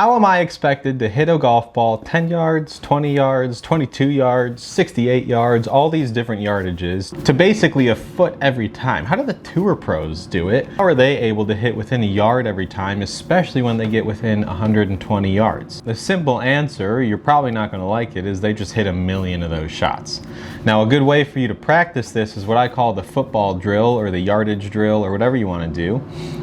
How am I expected to hit a golf ball 10 yards, 20 yards, 22 yards, 68 yards, all these different yardages, to basically a foot every time? How do the tour pros do it? How are they able to hit within a yard every time, especially when they get within 120 yards? The simple answer, you're probably not going to like it, is they just hit a million of those shots. Now, a good way for you to practice this is what I call the football drill or the yardage drill or whatever you want to do.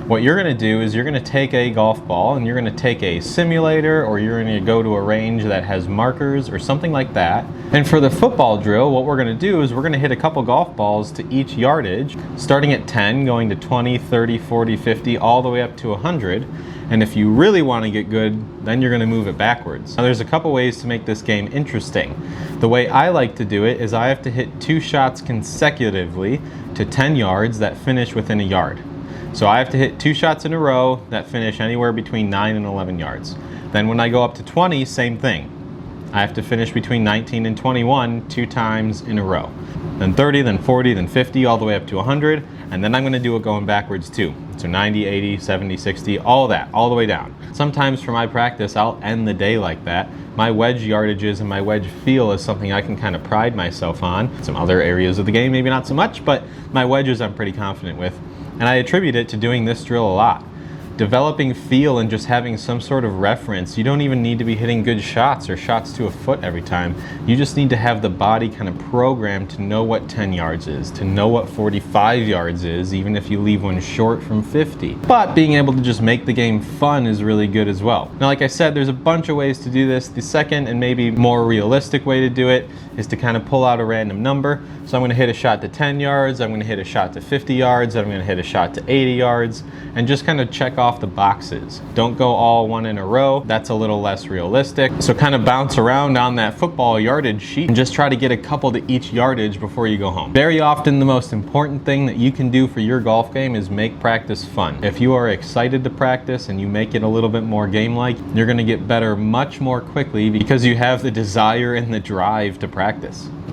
What you're going to do is you're going to take a golf ball and you're going to take a simulator, or you're going to go to a range that has markers or something like that. And for the football drill, what we're going to do is we're going to hit a couple golf balls to each yardage, starting at 10, going to 20, 30, 40, 50, all the way up to 100. And if you really want to get good, then you're going to move it backwards. Now, there's a couple ways to make this game interesting. The way I like to do it is I have to hit 2 shots consecutively to 10 yards that finish within a yard. So I have to hit 2 shots in a row that finish anywhere between 9 and 11 yards. Then when I go up to 20, same thing. I have to finish between 19 and 21 2 times in a row. Then 30, then 40, then 50, all the way up to 100. And then I'm going to do it going backwards too. So 90, 80, 70, 60, all that, all the way down. Sometimes for my practice, I'll end the day like that. My wedge yardages and my wedge feel is something I can kind of pride myself on. Some other areas of the game, maybe not so much, but my wedges I'm pretty confident with. And I attribute it to doing this drill a lot. Developing feel and just having some sort of reference. You don't even need to be hitting good shots or shots to a foot every time. You just need to have the body kind of programmed to know what 10 yards is, to know what 45 yards is, even if you leave one short from 50. But being able to just make the game fun is really good as well. Now, like I said, there's a bunch of ways to do this. The second and maybe more realistic way to do it is to kind of pull out a random number. So I'm going to hit a shot to 10 yards, I'm going to hit a shot to 50 yards, I'm going to hit a shot to 80 yards, and just kind of check off the boxes. Don't go all one in a row. That's a little less realistic. So kind of bounce around on that football yardage sheet and just try to get a couple to each yardage before you go home. Very often the most important thing that you can do for your golf game is make practice fun. If you are excited to practice and you make it a little bit more game-like, you're going to get better much more quickly because you have the desire and the drive to practice.